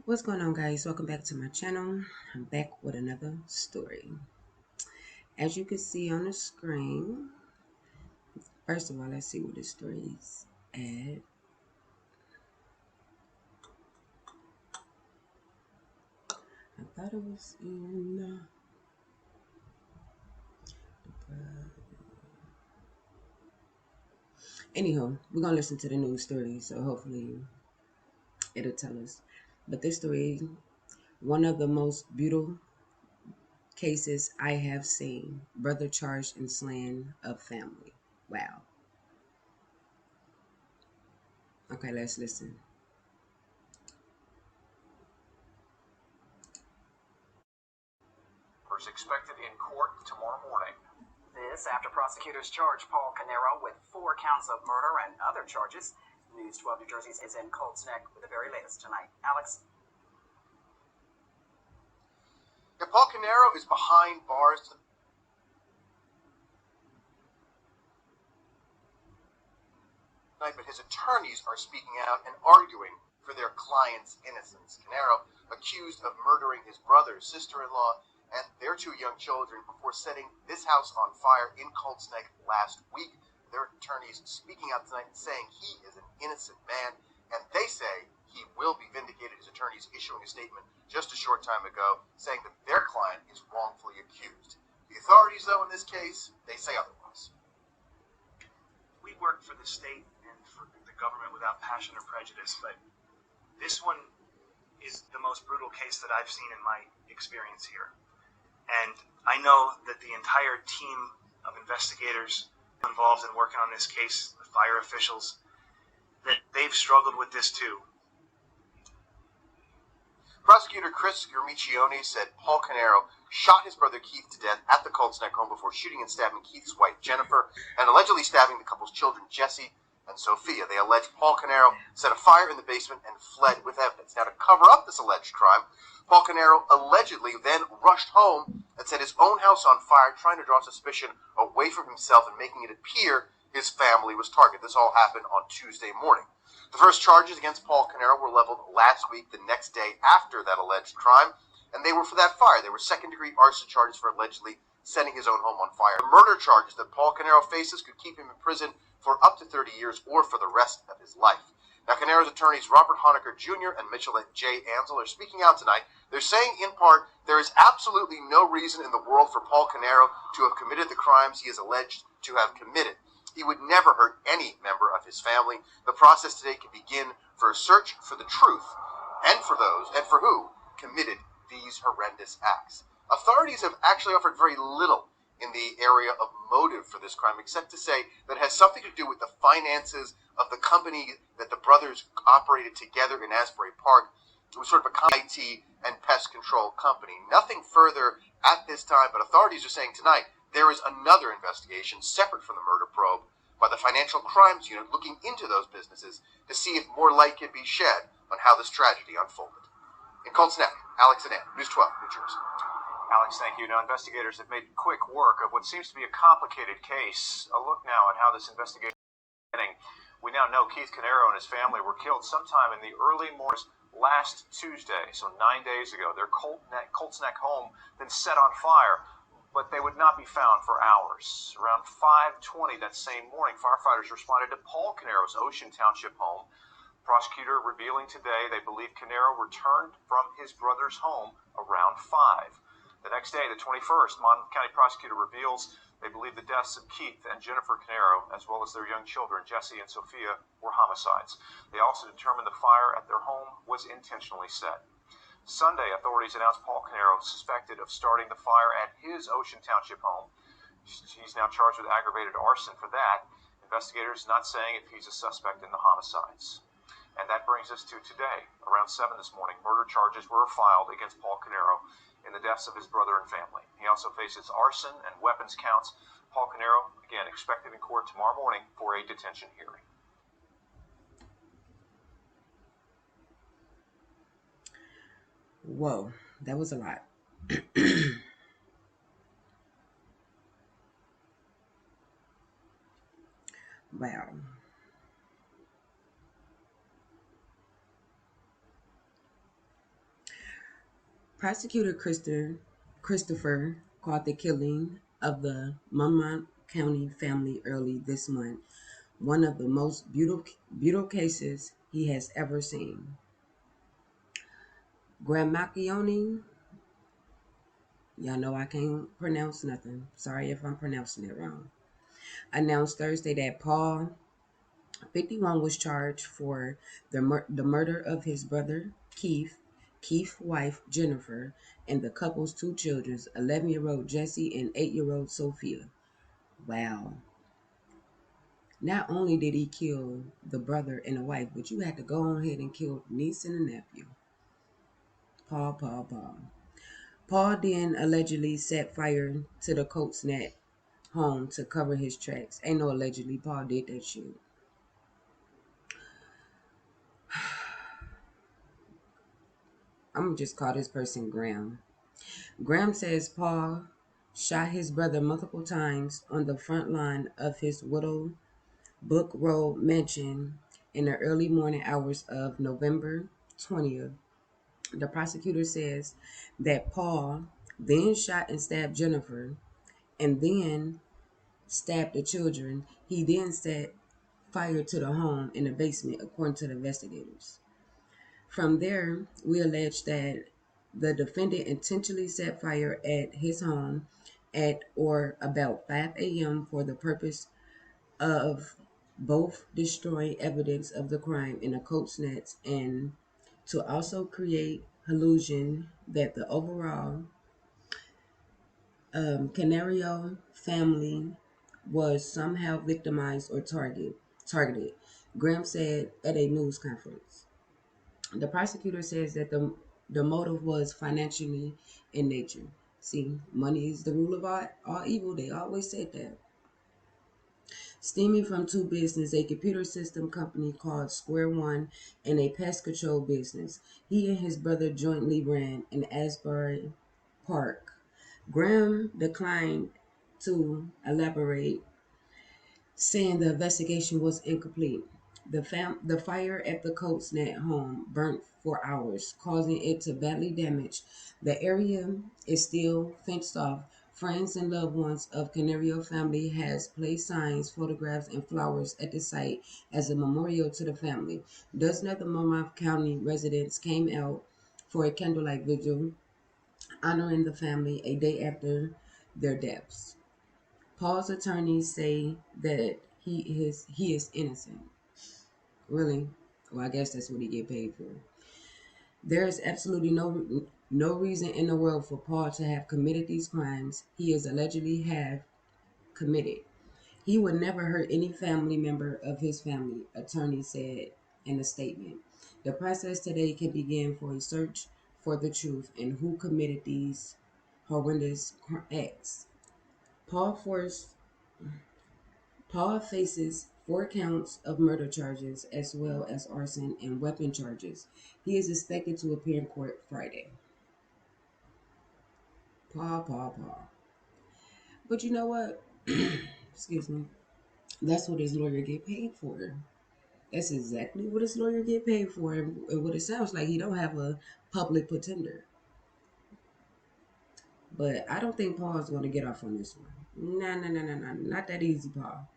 What's going on, guys? Welcome back to my channel. I'm back with another story. As you can see on the screen, first of all, let's see what this story is at. I thought it was in Anyhow, we're gonna listen to the news story, so hopefully it'll tell us. But this story, one of the most brutal cases I have seen. Brother charged in slaying of family. Wow. Okay, let's listen. Is expected in court tomorrow morning. This after prosecutors charge Paul Caneiro with 4 counts of murder and other charges. News 12 New Jersey is in Colts Neck with the very latest tonight. Alex? Yeah, Paul Caneiro is behind bars tonight, but his attorneys are speaking out and arguing for their client's innocence. Caneiro accused of murdering his brother, sister-in-law, and their 2 young children before setting this house on fire in Colts Neck last week. Their attorneys speaking out tonight and saying he is an innocent man, and they say he will be vindicated. His attorneys issuing a statement just a short time ago saying that their client is wrongfully accused. The authorities, though, in this case, they say otherwise. We work for the state and for the government without passion or prejudice, but this one is the most brutal case that I've seen in my experience here. And I know that the entire team of investigators involved in working on this case, the fire officials, that they've struggled with this too. Prosecutor Chris Gurmiccioni said Paul Caneiro shot his brother Keith to death at the Colts Neck home before shooting and stabbing Keith's wife Jennifer and allegedly stabbing the couple's children Jesse and Sophia. They allege Paul Caneiro set a fire in the basement and fled with evidence. Now, to cover up this alleged crime, Paul Caneiro allegedly then rushed home and set his own house on fire, trying to draw suspicion away from himself and making it appear his family was targeted. This all happened on Tuesday morning. The first charges against Paul Caneiro were leveled last week, the next day after that alleged crime, and they were for that fire. They were second-degree arson charges for allegedly setting his own home on fire. The murder charges that Paul Caneiro faces could keep him in prison for up to 30 years or for the rest of his life. Now, Caneiro's attorneys Robert Honecker Jr. and Mitchell J. Ansel are speaking out tonight. They're saying, in part, there is absolutely no reason in the world for Paul Caneiro to have committed the crimes he is alleged to have committed. He would never hurt any member of his family. The process today can begin for a search for the truth and for those and for who committed these horrendous acts. Authorities have actually offered very little in the area of motive for this crime, except to say that it has something to do with the finances of the company that the brothers operated together in Asbury Park. It was sort of a IT and pest control company. Nothing further at this time, but authorities are saying tonight there is another investigation separate from the murder probe by the Financial Crimes Unit looking into those businesses to see if more light can be shed on how this tragedy unfolded. In Colts Neck, Alex and Ann, News 12, New Jersey. Alex, thank you. Now, investigators have made quick work of what seems to be a complicated case. A look now at how this investigation is beginning. We now know Keith Caneiro and his family were killed sometime in the early mornings last Tuesday, so 9 days ago. Their Colts Neck home then set on fire, but they would not be found for hours. Around 5:20 that same morning, firefighters responded to Paul Caneiro's Ocean Township home. Prosecutor revealing today they believe Caneiro returned from his brother's home around 5. The next day, the 21st, Monmouth County prosecutor reveals they believe the deaths of Keith and Jennifer Caneiro, as well as their young children, Jesse and Sophia, were homicides. They also determined the fire at their home was intentionally set. Sunday, authorities announced Paul Caneiro suspected of starting the fire at his Ocean Township home. He's now charged with aggravated arson for that. Investigators not saying if he's a suspect in the homicides. And that brings us to today. Around 7 this morning, murder charges were filed against Paul Caneiro in the deaths of his brother and family. He also faces arson and weapons counts. Paul Caneiro, again, expected in court tomorrow morning for a detention hearing. Whoa, that was a lot. Wow. Prosecutor Christopher called the killing of the Monmouth County family early this month one of the most brutal cases he has ever seen. Gramacchione, y'all know I can't pronounce nothing. Sorry if I'm pronouncing it wrong. Announced Thursday that Paul, 51, was charged for the murder of his brother Keith, Keith's wife Jennifer, and the couple's two children, 11-year-old Jesse and 8-year-old Sophia. Wow. Not only did he kill the brother and the wife, but you had to go on ahead and kill the niece and the nephew. Paul. Paul then allegedly set fire to the Colts net home to cover his tracks. Ain't no allegedly. Paul did that shit. I'm gonna just call this person Graham. Graham says Paul shot his brother multiple times on the front lawn of his Whittle Book Road mansion in the early morning hours of November 20th. The prosecutor says that Paul then shot and stabbed Jennifer and then stabbed the children. He then set fire to the home in the basement, according to the investigators. From there, we allege that the defendant intentionally set fire at his home at or about 5 a.m. for the purpose of both destroying evidence of the crime in the coat's nets and to also create illusion that the overall Caneiro family was somehow victimized or targeted. Graham said at a news conference. The prosecutor says that the motive was financially in nature. See, money is the rule of all evil. They always said that. Stemming from two businesses, a computer system company called Square One and a pest control business. He and his brother jointly ran in Asbury Park. Graham declined to elaborate, saying the investigation was incomplete. The fire at the Coates Net home burnt for hours, causing it to badly damage. The area is still fenced off. Friends and loved ones of Caneiro family has placed signs, photographs, and flowers at the site as a memorial to the family. Dozens of the Monmouth County residents came out for a candlelight vigil honoring the family a day after their deaths. Paul's attorneys say that he is innocent. Really? Well, I guess that's what he get paid for. There is absolutely no reason in the world for Paul to have committed these crimes he is allegedly have committed. He would never hurt any family member of his family, attorney said in a statement. The process today can begin for a search for the truth and who committed these horrendous acts. Paul forced Paul faces 4 counts of murder charges as well as arson and weapon charges. He is expected to appear in court Friday. Paul. But you know what? Excuse me. That's what his lawyer get paid for. That's exactly what his lawyer get paid for, and what it sounds like he don't have a public pretender. But I don't think Paul's going to get off on this one. Nah, not that easy, Paul.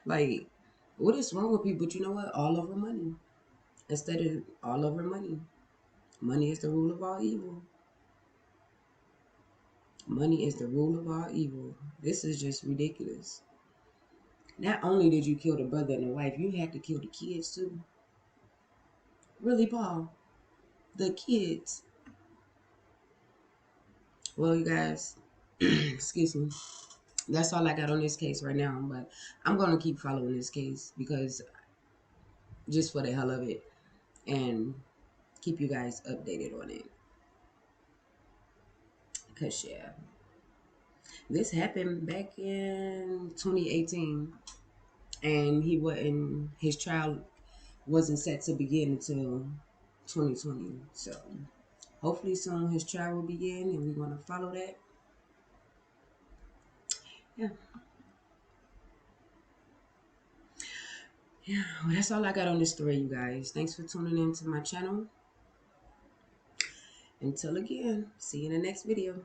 Like, what is wrong with people? But you know what? All over money. Instead of all over money. Money is the rule of all evil. Money is the rule of all evil. This is just ridiculous. Not only did you kill the brother and the wife, you had to kill the kids too. Really, Paul? The kids. Well, you guys, excuse me. That's all I got on this case right now. But I'm going to keep following this case because just for the hell of it and keep you guys updated on it. Because, yeah, this happened back in 2018 and his trial wasn't set to begin until 2020. So hopefully soon his trial will begin and we're going to follow that. Yeah. Yeah, well, that's all I got on this story, you guys. Thanks for tuning in to my channel. Until again, see you in the next video.